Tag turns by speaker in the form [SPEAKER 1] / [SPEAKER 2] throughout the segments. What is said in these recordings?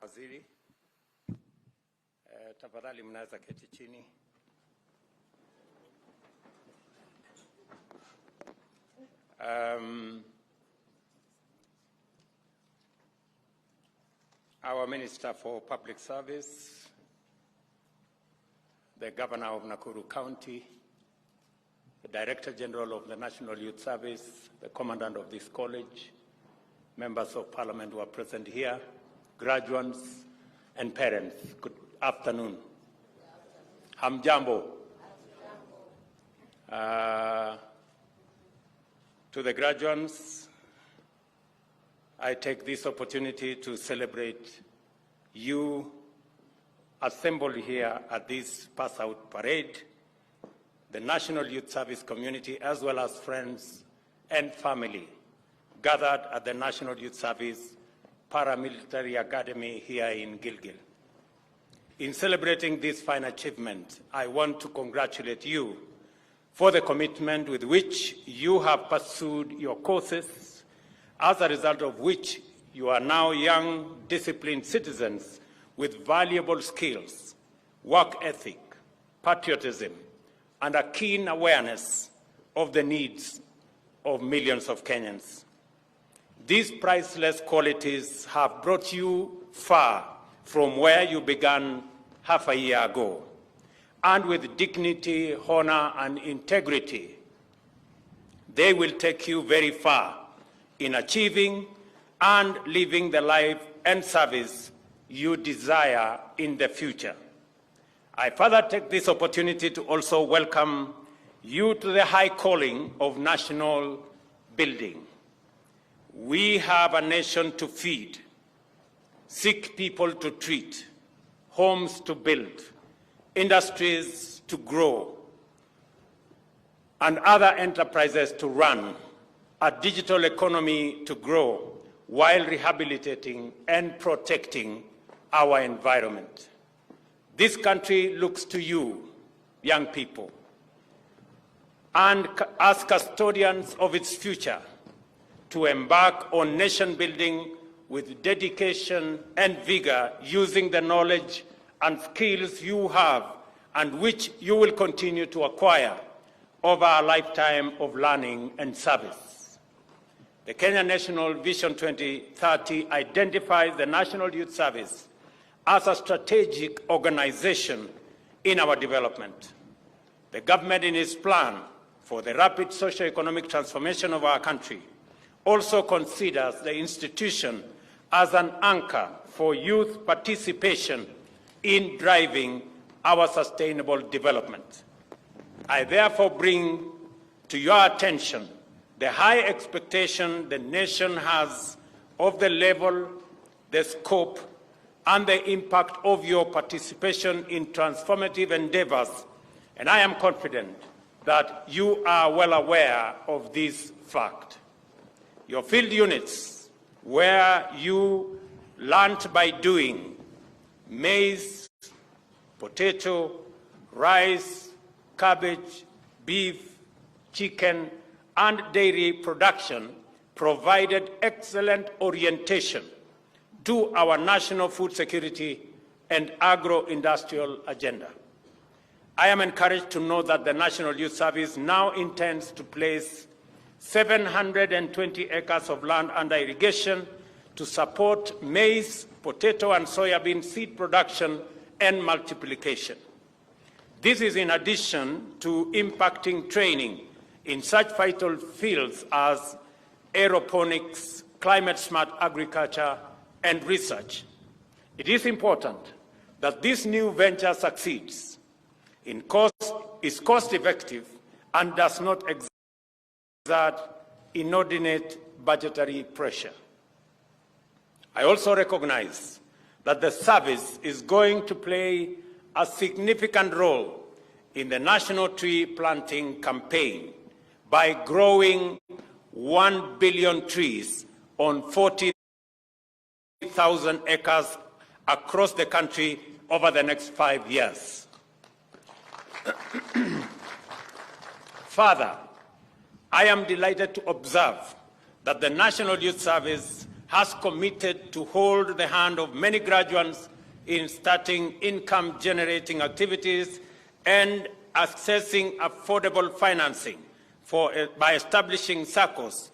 [SPEAKER 1] Waziri, tafadhali mnaweza keti chini. Our Minister for Public Service, the Governor of Nakuru County, the Director General of the National Youth Service, the Commandant of this college, members of Parliament who are present here, graduates and parents, good afternoon. Hamjambo. To the graduates, I take this opportunity to celebrate you assembled here at this Passout parade, the National Youth Service community, as well as friends and family gathered at the National Youth Service Paramilitary Academy here in Gilgil. In celebrating this fine achievement, I want to congratulate you for the commitment with which you have pursued your courses, as a result of which you are now young, disciplined citizens with valuable skills, work ethic, patriotism, and a keen awareness of the needs of millions of Kenyans. These priceless qualities have brought you far from where you began half a year ago. And with dignity, honor, and integrity, they will take you very far in achieving and living the life and service you desire in the future. I further take this opportunity to also welcome you to the high calling of national building. We have a nation to feed, sick people to treat, homes to build, industries to grow, and other enterprises to run, a digital economy to grow, while rehabilitating and protecting our environment. This country looks to you, young people, and as custodians of its future, to embark on nation building with dedication and vigor, using the knowledge and skills you have and which you will continue to acquire over a lifetime of learning and service. The Kenya National Vision 2030 identifies the National Youth Service as a strategic organization in our development. The government, in its plan for the rapid socio-economic transformation of our country, also considers the institution as an anchor for youth participation in driving our sustainable development. I therefore bring to your attention the high expectation the nation has of the level, the scope, and the impact of your participation in transformative endeavors, and I am confident that you are well aware of this fact. Your field units, where you learned by doing, maize, potato, rice, cabbage, beef, chicken, and dairy production, provided excellent orientation to our national food security and agro-industrial agenda. I am encouraged to know that the National Youth Service now intends to place 720 acres of land under irrigation to support maize, potato, and soybean seed production and multiplication. This is in addition to impacting training in such vital fields as aeroponics, climate-smart agriculture, and research. It is important that this new venture succeeds, is cost-effective, and does not exert inordinate budgetary pressure. I also recognize that the service is going to play a significant role in the national tree planting campaign by growing 1 billion trees on 40,000 acres across the country over the next 5 years. Further, I am delighted to observe that the National Youth Service has committed to hold the hand of many graduates in starting income-generating activities and accessing affordable financing by establishing SACCOs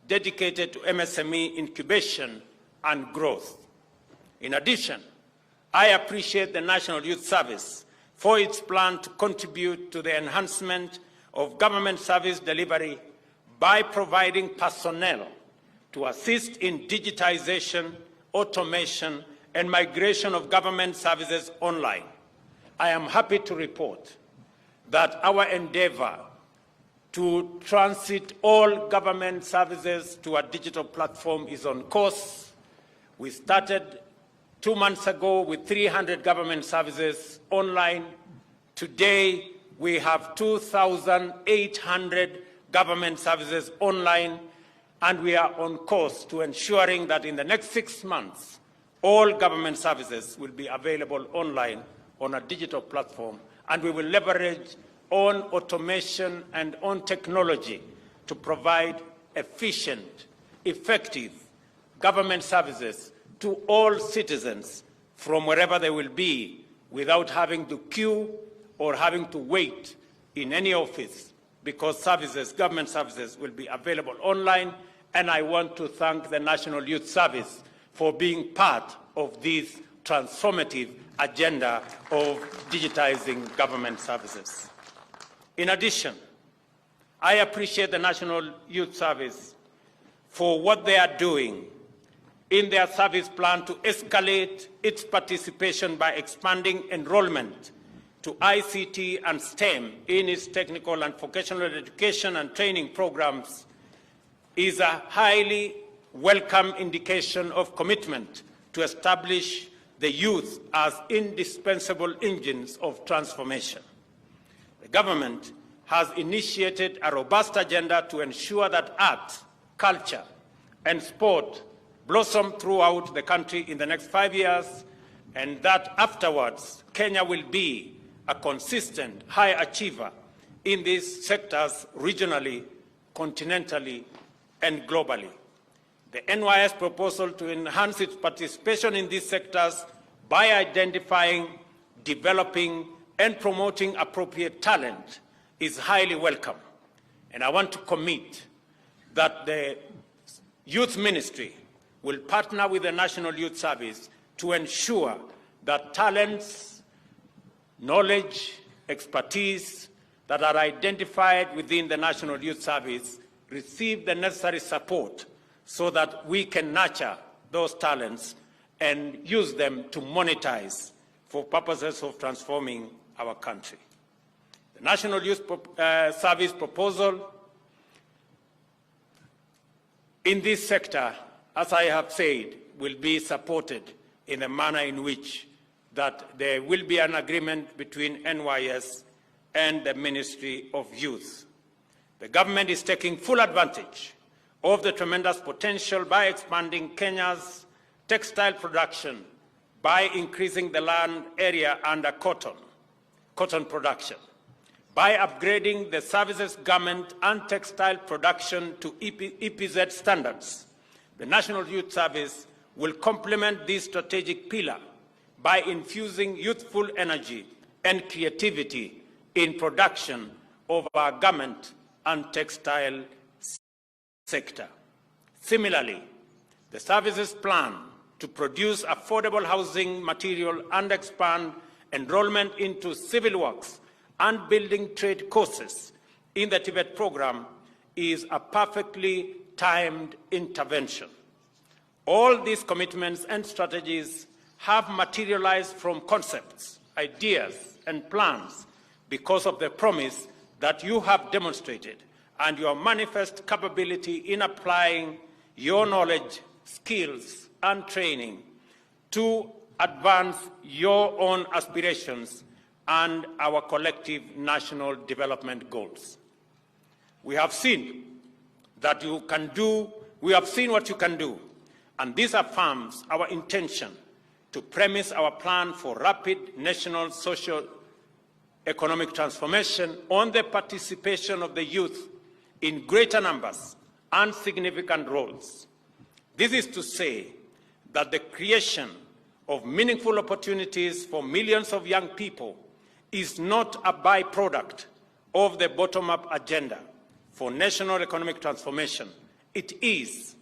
[SPEAKER 1] dedicated to MSME incubation and growth. In addition, I appreciate the National Youth Service for its plan to contribute to the enhancement of government service delivery by providing personnel to assist in digitization, automation, and migration of government services online. I am happy to report that our endeavor to transit all government services to a digital platform is on course. We started 2 months ago with 300 government services online. Today, we have 2,800 government services online, and we are on course to ensuring that in the next 6 months, all government services will be available online on a digital platform, and we will leverage on automation and on technology to provide efficient, effective government services to all citizens from wherever they will be without having to queue or having to wait in any office, because services, government services, will be available online. And I want to thank the National Youth Service for being part of this transformative agenda of digitizing government services. In addition, I appreciate the National Youth Service for what they are doing in their service plan to escalate its participation by expanding enrollment to ICT and STEM in its technical and vocational education and training programs is a highly welcome indication of commitment to establish the youth as indispensable engines of transformation. The government has initiated a robust agenda to ensure that art, culture, and sport blossom throughout the country in the next 5 years, and that afterwards Kenya will be a consistent high achiever in these sectors regionally, continentally, and globally. The NYS proposal to enhance its participation in these sectors by identifying, developing, and promoting appropriate talent is highly welcome. And I want to commit that the Youth Ministry will partner with the National Youth Service to ensure that talents, knowledge, expertise that are identified within the National Youth Service receive the necessary support so that we can nurture those talents and use them to monetize for purposes of transforming our country. The National Youth Service proposal in this sector, as I have said, will be supported in a manner in which that there will be an agreement between NYS and the Ministry of Youth. The government is taking full advantage of the tremendous potential by expanding Kenya's textile production by increasing the land area under cotton production, by upgrading the services, garment, and textile production to EPZ standards. The National Youth Service will complement this strategic pillar by infusing youthful energy and creativity in production of our garment and textile sector. Similarly, the services plan to produce affordable housing material and expand enrollment into civil works and building trade courses in the Tibet program is a perfectly timed intervention. All these commitments and strategies have materialized from concepts, ideas, and plans because of the promise that you have demonstrated and your manifest capability in applying your knowledge, skills, and training to advance your own aspirations and our collective national development goals. We have seen that you can do, we have seen what you can do, and this affirms our intention to premise our plan for rapid national socio-economic transformation on the participation of the youth in greater numbers and significant roles. This is to say that the creation of meaningful opportunities for millions of young people is not a byproduct of the bottom-up agenda for national economic transformation. It is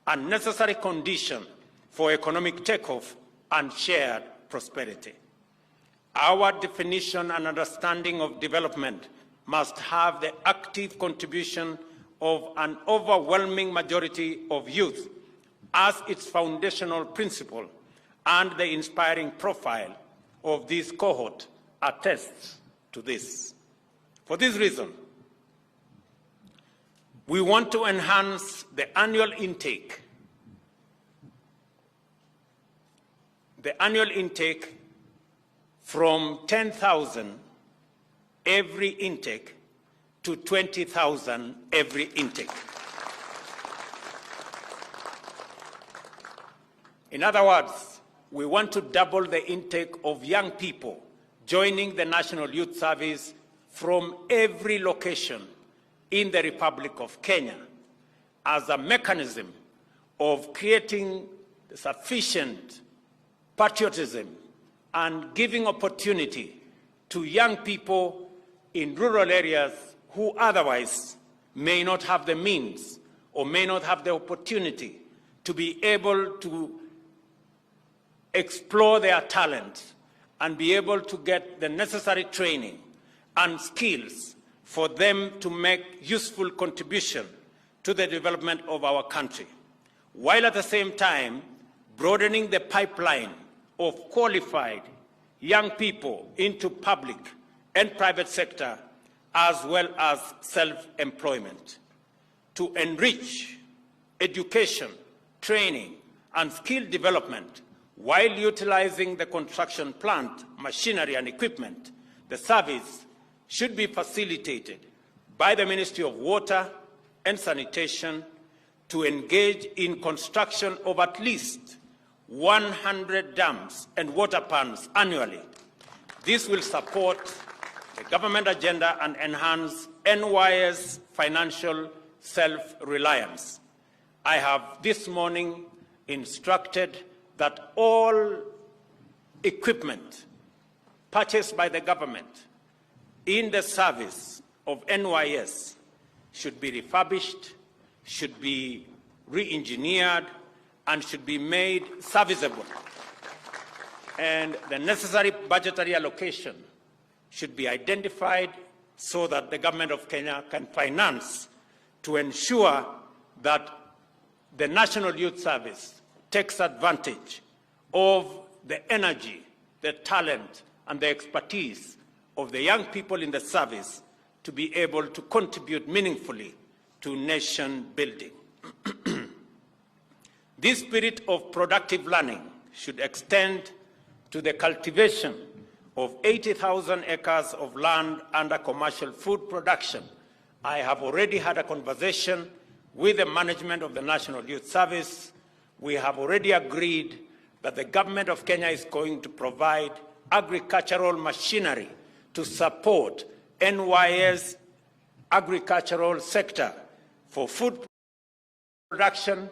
[SPEAKER 1] a necessary condition for economic takeoff and shared prosperity. Our definition and understanding of development must have the active contribution of an overwhelming majority of youth as its foundational principle, and the inspiring profile of this cohort attests to this. For this reason, we want to enhance the annual intake. The annual intake from 10,000 every intake to 20,000 every intake. In other words, we want to double the intake of young people joining the National Youth Service from every location in the Republic of Kenya as a mechanism of creating sufficient patriotism and giving opportunity to young people in rural areas who otherwise may not have the means or may not have the opportunity to be able to explore their talents and be able to get the necessary training and skills for them to make useful contribution to the development of our country, while at the same time broadening the pipeline of qualified young people into public and private sector, as well as self-employment, to enrich education, training, and skill development while utilizing the construction plant, machinery, and equipment. The service should be facilitated by the Ministry of Water and Sanitation to engage in construction of at least 100 dams and water pans annually. This will support the government agenda and enhance NY's financial self-reliance. I have this morning instructed that all equipment purchased by the government in the service of NYS should be refurbished, should be re-engineered, and should be made serviceable. And the necessary budgetary allocation should be identified so that the government of Kenya can finance to ensure that the National Youth Service takes advantage of the energy, the talent, and the expertise of the young people in the service to be able to contribute meaningfully to nation building. This spirit of productive learning should extend to the cultivation of 80,000 acres of land under commercial food production. I have already had a conversation with the management of the National Youth Service. We have already agreed that the government of Kenya is going to provide agricultural machinery to support NYS agricultural sector for food production,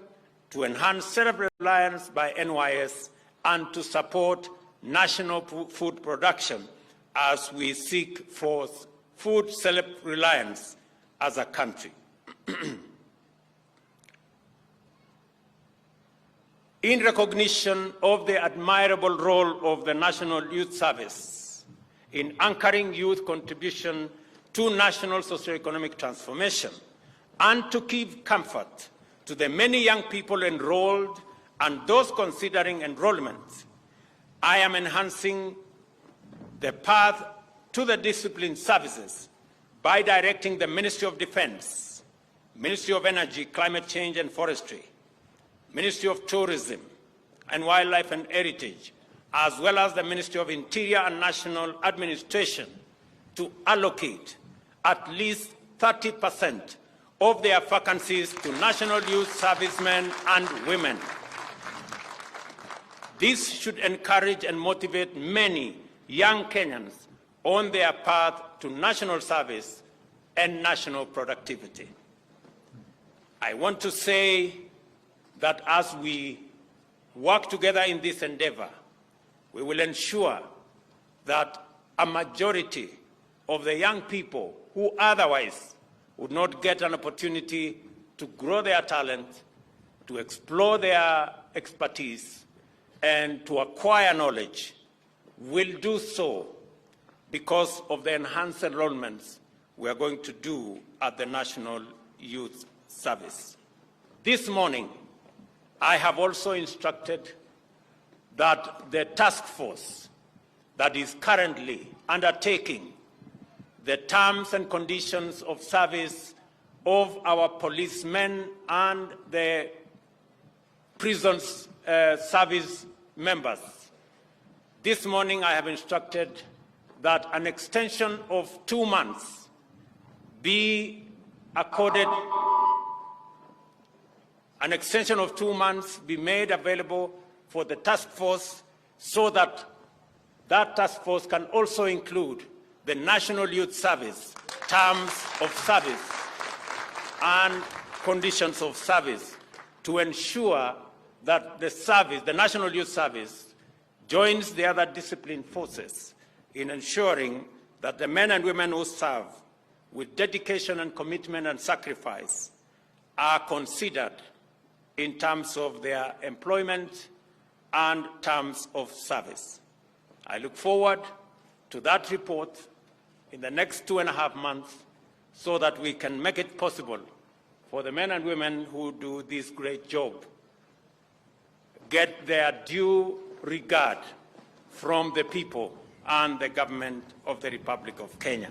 [SPEAKER 1] to enhance self-reliance by NYS, and to support national food production as we seek for food self-reliance as a country. In recognition of the admirable role of the National Youth Service in anchoring youth contribution to national socioeconomic transformation, and to give comfort to the many young people enrolled and those considering enrollment, I am enhancing the path to the discipline services by directing the Ministry of Defense, Ministry of Energy, Climate Change and Forestry, Ministry of Tourism and Wildlife and Heritage, as well as the Ministry of Interior and National Administration, to allocate at least 30% of their vacancies to National Youth Servicemen and women. This should encourage and motivate many young Kenyans on their path to national service and national productivity. I want to say that as we work together in this endeavor, we will ensure that a majority of the young people who otherwise would not get an opportunity to grow their talent, to explore their expertise, and to acquire knowledge will do so because of the enhanced enrollments we are going to do at the National Youth Service. This morning, I have also instructed that the task force that is currently undertaking the terms and conditions of service of our policemen and the prisons service members. This morning I have instructed that an extension of 2 months be accorded, an extension of 2 months be made available for the task force so that that task force can also include the National Youth Service, terms of service and conditions of service to ensure that the service, the National Youth Service, joins the other disciplined forces in ensuring that the men and women who serve with dedication and commitment and sacrifice are considered in terms of their employment and terms of service. I look forward to that report in the next 2.5 months so that we can make it possible for the men and women who do this great job get their due regard from the people and the government of the Republic of Kenya.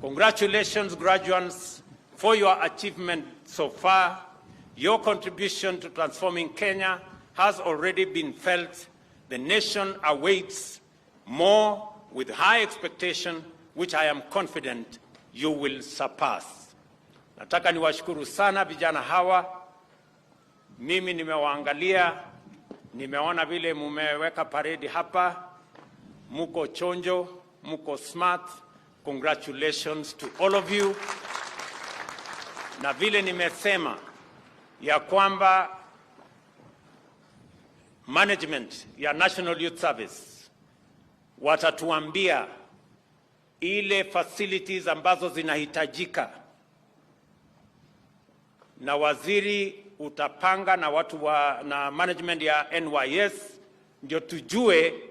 [SPEAKER 1] Congratulations, graduates, for your achievement so far. Your contribution to transforming Kenya has already been felt. The nation awaits more with high expectation, which I am confident you will surpass. Nataka niwashukuru sana vijana hawa. Mimi nimewaangalia, nimeona vile mumeweka paredi hapa. Muko chonjo, muko smart. Congratulations to all of you. Na vile nimesema ya kwamba management ya National Youth Service watatuambia ile facilities ambazo zinahitajika, na waziri utapanga na watu na management ya NYS ndio tujue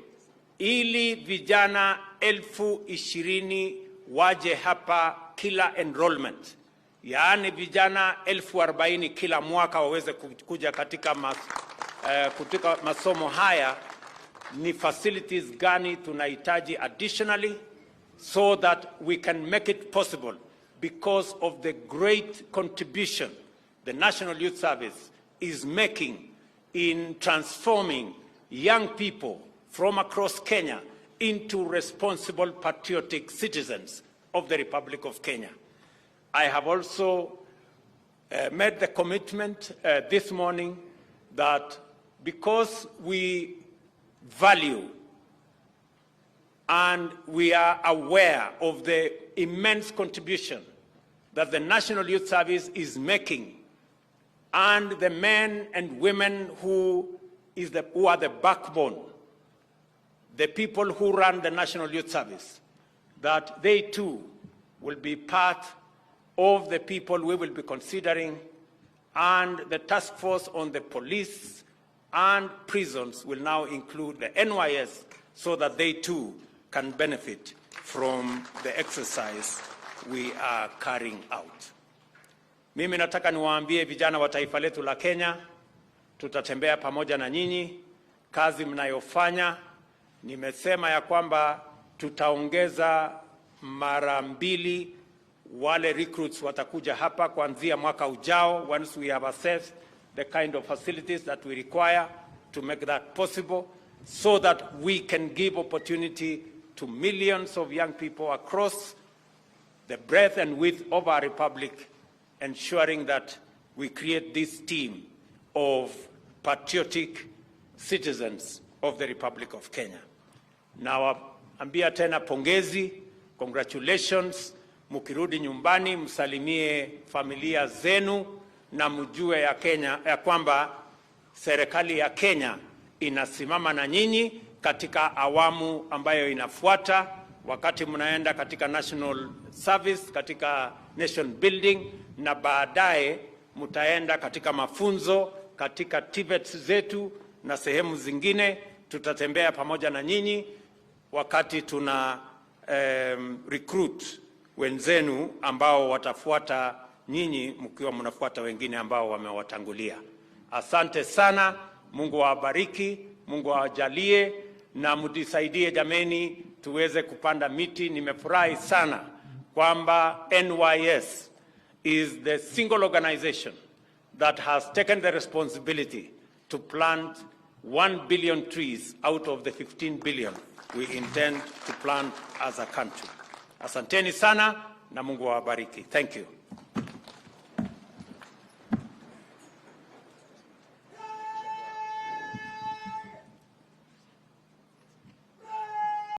[SPEAKER 1] ili vijana 20,000 waje hapa kila enrollment, yaani vijana 40,000 kila mwaka waweze kuja katika masomo haya. Ni facilities gani tunahitaji additionally so that we can make it possible because of the great contribution the National Youth Service is making in transforming young people from across Kenya into responsible, patriotic citizens of the Republic of Kenya. I have also made the commitment this morning that because we value and we are aware of the immense contribution that the National Youth Service is making, and the men and women who are the backbone, the people who run the National Youth Service, that they too will be part of the people we will be considering, and the task force on the police and prisons will now include the NYS so that they too can benefit from the exercise we are carrying out. Mimi nataka niwaambie vijana wa taifa letu la Kenya, tutatembea pamoja na nyinyi. Kazi mnayofanya, nimesema ya kwamba tutaongeza mara 2 wale recruits watakuja hapa kuanzia mwaka ujao, once we have assessed the kind of facilities that we require to make that possible, so that we can give opportunity to millions of young people across the breadth and width of our republic, ensuring that we create this team of patriotic citizens of the Republic of Kenya. Now, ambia tena pongezi, congratulations. Mukirudi nyumbani, msalimie familia zenu na mjue ya kwamba serikali ya Kenya inasimama na nyinyi katika awamu ambayo inafuata, wakati mnaenda katika national service, katika nation building, na baadaye mtaenda katika mafunzo katika TVET zetu na sehemu zingine. Tutatembea pamoja na nyinyi wakati tuna recruit wenzenu ambao watafuata nyinyi, mkiwa mnafuata wengine ambao wamewatangulia. Asante sana, Mungu awabariki, Mungu awajalie, na mtusaidie jameni tuweze kupanda miti. Nimefurahi sana kwamba NYS is the single organization that has taken the responsibility to plant 1 billion trees out of the 15 billion we intend to plant as a country. Asanteni sana na Mungu awabariki. Thank you.